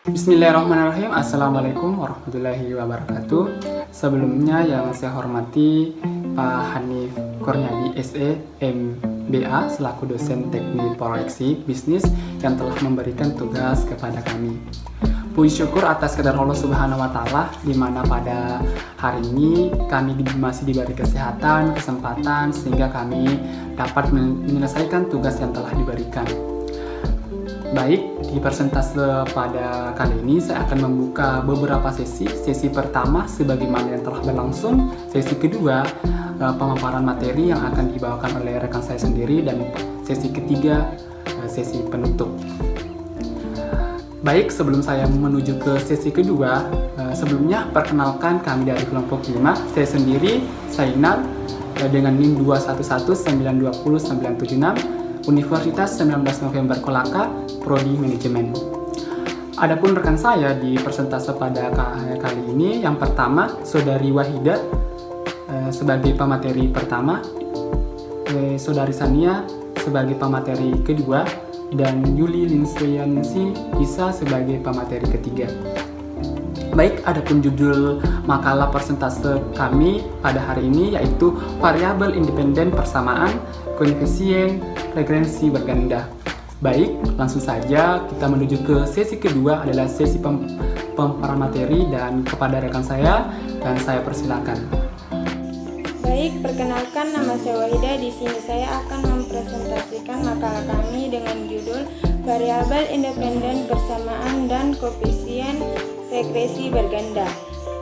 Bismillahirrahmanirrahim. Assalamualaikum warahmatullahi wabarakatuh. Sebelumnya yang saya hormati Pak Hanif Kurniadi SE MBA selaku dosen teknik proyeksi bisnis yang telah memberikan tugas kepada kami. Puji syukur atas kehendak Allah Subhanahu wa taala di mana pada hari ini kami masih diberi kesehatan, kesempatan sehingga kami dapat menyelesaikan tugas yang telah diberikan. Baik, di persentase pada kali ini saya akan membuka beberapa sesi. Sesi pertama sebagaimana yang telah berlangsung, sesi kedua pemaparan materi yang akan dibawakan oleh rekan saya sendiri, dan sesi ketiga sesi penutup. Baik, sebelum saya menuju ke sesi kedua, sebelumnya perkenalkan kami dari kelompok 5. Saya sendiri, Sainal, dengan NIM 211920976, Universitas 19 November Kolaka, Prodi Manajemen. Adapun rekan saya di persentase pada kali ini, yang pertama Saudari Wahida sebagai pemateri pertama, Saudari Sania sebagai pemateri kedua, dan Yuli Linsrianisi Isa sebagai pemateri ketiga. Baik, adapun judul makalah persentase kami pada hari ini yaitu variabel independen persamaan, koefisien regressi berganda. Baik, langsung saja kita menuju ke sesi kedua adalah sesi pemaparan materi, dan kepada rekan saya dan saya persilakan. Baik, perkenalkan nama saya Wahida. Di sini saya akan mempresentasikan makalah kami dengan judul Variabel Independen Persamaan dan Koefisien Regresi Berganda.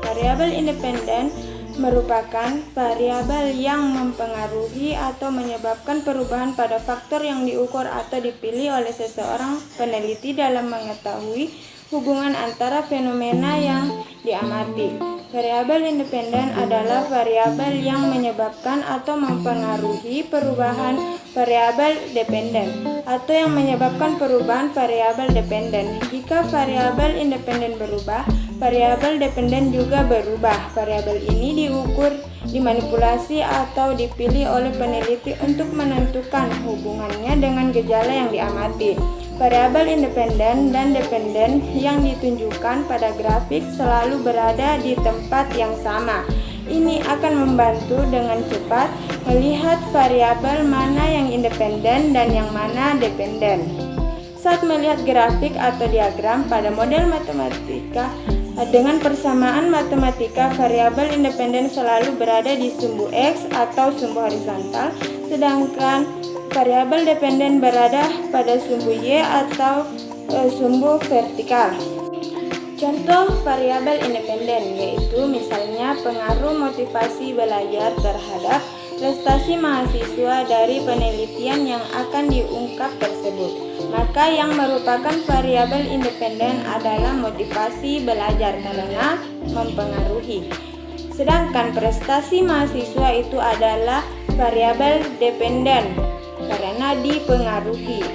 Variabel independen merupakan variabel yang mempengaruhi atau menyebabkan perubahan pada faktor yang diukur atau dipilih oleh seseorang peneliti dalam mengetahui hubungan antara fenomena yang diamati. Variabel independen adalah variabel yang menyebabkan atau mempengaruhi perubahan variabel dependen atau yang menyebabkan perubahan variabel dependen. Jika variabel independen berubah, variabel dependen juga berubah. Variabel ini diukur, dimanipulasi atau dipilih oleh peneliti untuk menentukan hubungannya dengan gejala yang diamati. Variabel independen dan dependen yang ditunjukkan pada grafik selalu berada di tempat yang sama. Ini akan membantu dengan cepat melihat variabel mana yang independen dan yang mana dependen. Saat melihat grafik atau diagram pada model matematika dengan persamaan matematika, variabel independen selalu berada di sumbu X atau sumbu horizontal, sedangkan variabel dependen berada pada sumbu Y atau sumbu vertikal. Contoh variabel independen yaitu misalnya pengaruh motivasi belajar terhadap prestasi mahasiswa dari penelitian yang akan diungkap tersebut. Maka yang merupakan variabel independen adalah motivasi belajar karena mempengaruhi. Sedangkan prestasi mahasiswa itu adalah variabel dependen karena dipengaruhi.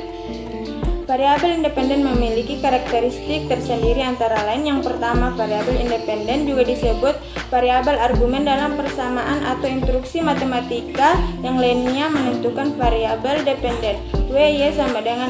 Variabel independen memiliki karakteristik tersendiri, antara lain yang pertama, variabel independen juga disebut variabel argumen dalam persamaan atau instruksi matematika. Yang lainnya menentukan variabel dependen. Y sama dengan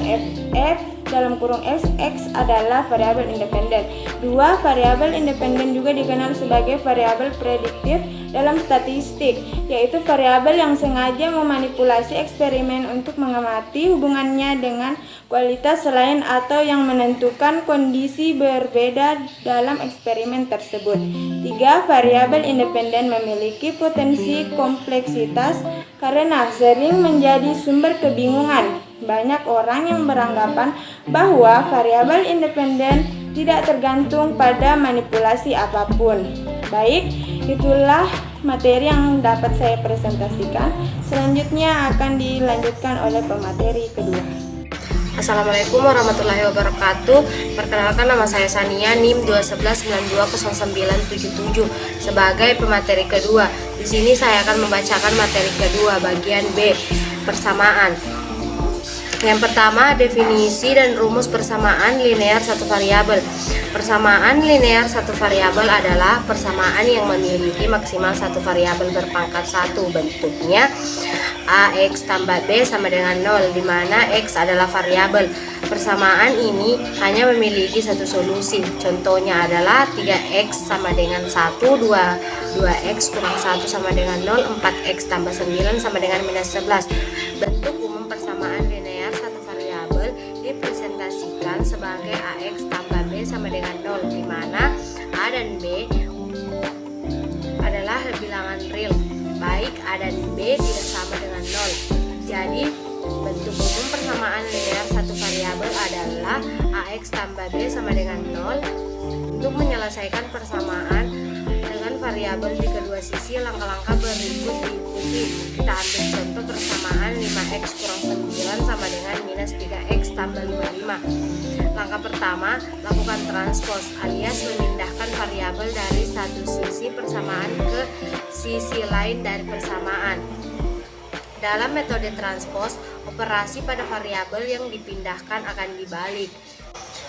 F dalam kurung X adalah variabel independen. Dua, variabel independen juga dikenal sebagai variabel prediktif dalam statistik, yaitu variabel yang sengaja memanipulasi eksperimen untuk mengamati hubungannya dengan kualitas lain atau yang menentukan kondisi berbeda dalam eksperimen tersebut. Tiga, variabel independen memiliki potensi kompleksitas karena sering menjadi sumber kebingungan. Banyak orang yang beranggapan bahwa variabel independen tidak tergantung pada manipulasi apapun. Baik, itulah materi yang dapat saya presentasikan. Selanjutnya akan dilanjutkan oleh pemateri kedua. Assalamualaikum warahmatullahi wabarakatuh. Perkenalkan, nama saya Sania, NIM 211920977 sebagai pemateri kedua. Di sini saya akan membacakan materi kedua bagian B, persamaan. Yang pertama, definisi dan rumus persamaan linear satu variabel. Persamaan linear satu variabel adalah persamaan yang memiliki maksimal satu variabel berpangkat 1. Bentuknya AX tambah B sama dengan 0, di mana X adalah variabel. Persamaan ini hanya memiliki satu solusi. Contohnya adalah 3X sama dengan 1, 2X kurang 1 sama dengan 0, 4X tambah 9 sama dengan minus 11. Bentuk umum persamaan linear satu variabel dipresentasikan sebagai AX tambah B sama dengan 0, di mana A dan B adalah bilangan real, baik A dan B tidak sama dengan 0. Jadi, bentuk umum persamaan linear satu variabel adalah AX tambah B sama dengan 0. Untuk menyelesaikan persamaan dengan variabel di kedua sisi, langkah-langkah berikut diikuti. Kita ambil contoh persamaan 5X kurang 9 sama dengan minus 3X tambah 55. Langkah pertama, lakukan transpose alias memindahkan variabel dari satu sisi persamaan ke sisi lain dari persamaan. Dalam metode transpose, operasi pada variabel yang dipindahkan akan dibalik.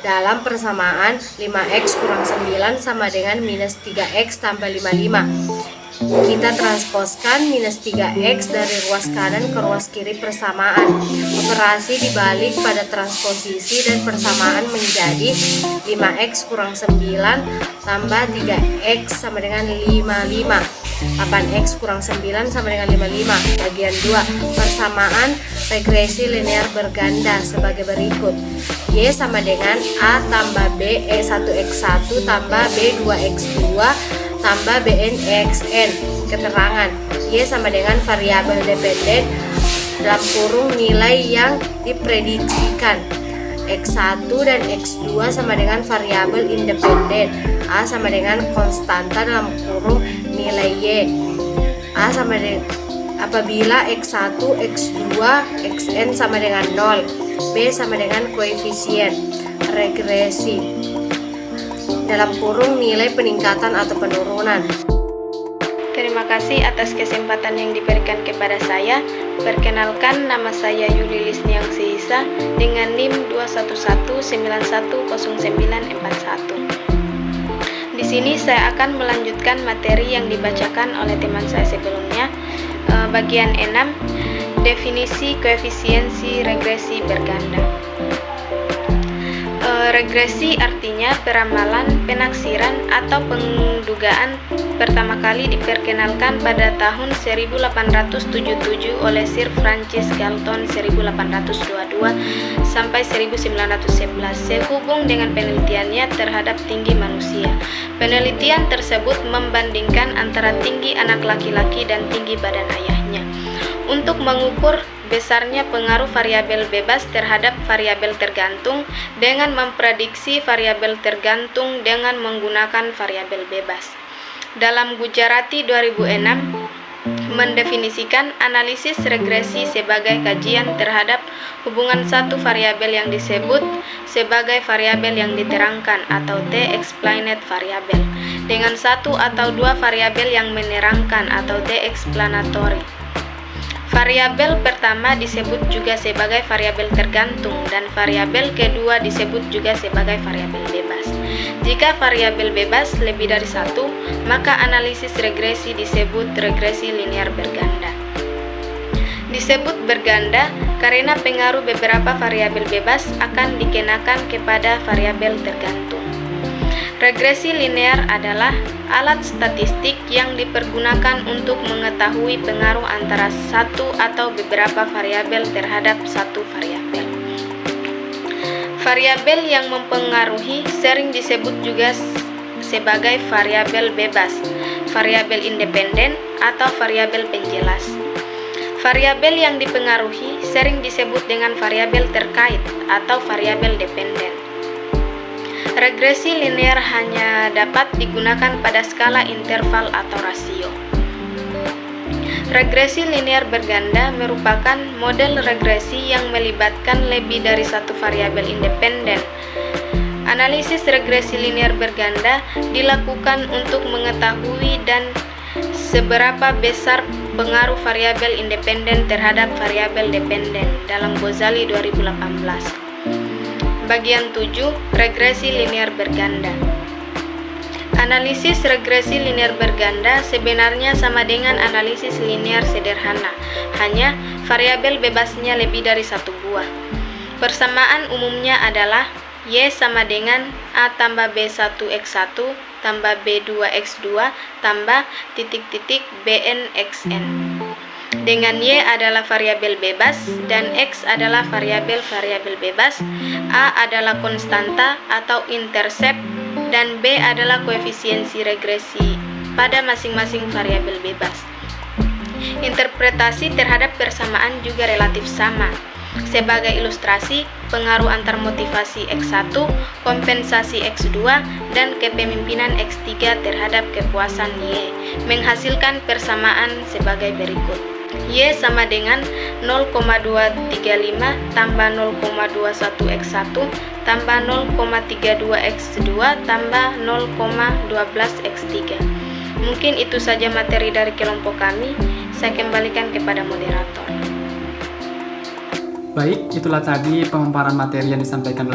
Dalam persamaan 5X kurang 9 sama dengan minus 3X tambah 55, kita transposkan minus 3X dari ruas kanan ke ruas kiri persamaan. Operasi dibalik pada transposisi dan persamaan menjadi 5X kurang 9 tambah 3X sama dengan 55. 8X kurang 9 sama dengan 55. Bagian 2, persamaan regresi linear berganda sebagai berikut. Y sama dengan A tambah B E1X1 tambah B2X2 tambah BN-XN. Keterangan, Y sama dengan variabel dependen dalam kurung nilai yang diprediksikan. X1 dan X2 sama dengan variabel independen. A sama dengan konstanta dalam kurung nilai Y. A sama dengan apabila X1, X2, Xn sama dengan 0. B sama dengan koefisien regresi dalam kurung nilai peningkatan atau penurunan. Terima kasih atas kesempatan yang diberikan kepada saya. Perkenalkan, nama saya Yuli Lisniang Sihisa dengan NIM 211910941. Di sini saya akan melanjutkan materi yang dibacakan oleh teman saya sebelumnya. Bagian 6, definisi koefisiensi regresi berganda. Regresi artinya peramalan, penaksiran, atau pendugaan pertama kali diperkenalkan pada tahun 1877 oleh Sir Francis Galton 1822 sampai 1911 sehubung dengan penelitiannya terhadap tinggi manusia. Penelitian tersebut membandingkan antara tinggi anak laki-laki dan tinggi badan ayahnya untuk mengukur besarnya pengaruh variabel bebas terhadap variabel tergantung dengan memprediksi variabel tergantung dengan menggunakan variabel bebas. Dalam Gujarati 2006 mendefinisikan analisis regresi sebagai kajian terhadap hubungan satu variabel yang disebut sebagai variabel yang diterangkan atau T-explained variable dengan satu atau dua variabel yang menerangkan atau T-explanatory. Variabel pertama disebut juga sebagai variabel tergantung dan variabel kedua disebut juga sebagai variabel bebas. Jika variabel bebas lebih dari satu, maka analisis regresi disebut regresi linear berganda. Disebut berganda karena pengaruh beberapa variabel bebas akan dikenakan kepada variabel tergantung. Regresi linear adalah alat statistik yang dipergunakan untuk mengetahui pengaruh antara satu atau beberapa variabel terhadap satu variabel. Variabel yang mempengaruhi sering disebut juga sebagai variabel bebas, variabel independen, atau variabel penjelas. Variabel yang dipengaruhi sering disebut dengan variabel terkait atau variabel dependen. Regresi linear hanya dapat digunakan pada skala interval atau rasio. Regresi linear berganda merupakan model regresi yang melibatkan lebih dari satu variabel independen. Analisis regresi linear berganda dilakukan untuk mengetahui dan seberapa besar pengaruh variabel independen terhadap variabel dependen dalam Ghazali 2018. Bagian 7, regresi linear berganda. Analisis regresi linear berganda sebenarnya sama dengan analisis linear sederhana, hanya variabel bebasnya lebih dari satu buah. Persamaan umumnya adalah Y sama dengan A tambah B1X1 tambah B2X2 tambah titik-titik BN_XN. Dengan Y adalah variabel bebas dan X adalah variabel bebas, A adalah konstanta atau intercept, dan B adalah koefisiensi regresi pada masing-masing variabel bebas. Interpretasi terhadap persamaan juga relatif sama. Sebagai ilustrasi, pengaruh antar motivasi X1, kompensasi X2, dan kepemimpinan X3 terhadap kepuasan Y menghasilkan persamaan sebagai berikut. Y sama dengan 0,235 tambah 0,21X1 tambah 0,32X2 tambah 0,12X3. Mungkin itu saja materi dari kelompok kami. Saya kembalikan kepada moderator. Baik, itulah tadi pemaparan materi yang disampaikan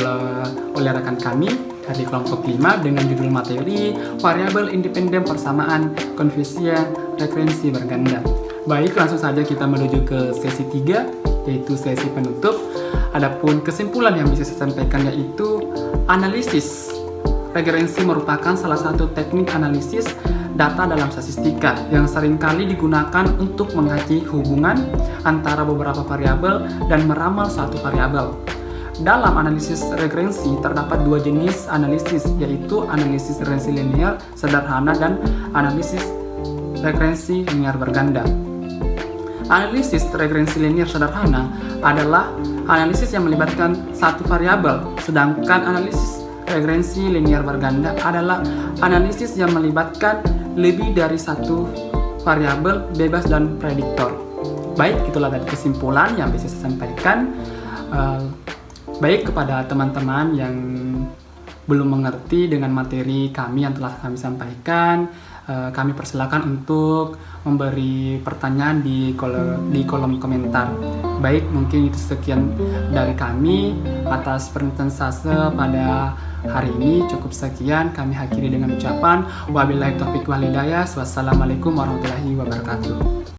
oleh rekan kami dari kelompok 5 dengan judul materi Variabel Independen Persamaan Koefisien Referensi Berganda. Baik, langsung saja kita menuju ke sesi 3, yaitu sesi penutup. Adapun kesimpulan yang bisa saya sampaikan yaitu analisis regressi merupakan salah satu teknik analisis data dalam statistika yang seringkali digunakan untuk mengaji hubungan antara beberapa variabel dan meramal suatu variabel. Dalam analisis regresi terdapat dua jenis analisis, yaitu analisis regresi linear sederhana dan analisis regresi linear berganda. Analisis regresi linear sederhana adalah analisis yang melibatkan satu variabel, sedangkan analisis regresi linear berganda adalah analisis yang melibatkan lebih dari satu variabel bebas dan prediktor. Baik, itulah tadi kesimpulan yang bisa saya sampaikan. Baik, kepada teman-teman yang belum mengerti dengan materi kami yang telah kami sampaikan, kami persilakan untuk memberi pertanyaan di kolom komentar. Baik, mungkin itu sekian dari kami atas presentase pada hari ini. Cukup sekian, kami akhiri dengan ucapan wabillahi taufiq wal hidayah. Wassalamualaikum warahmatullahi wabarakatuh.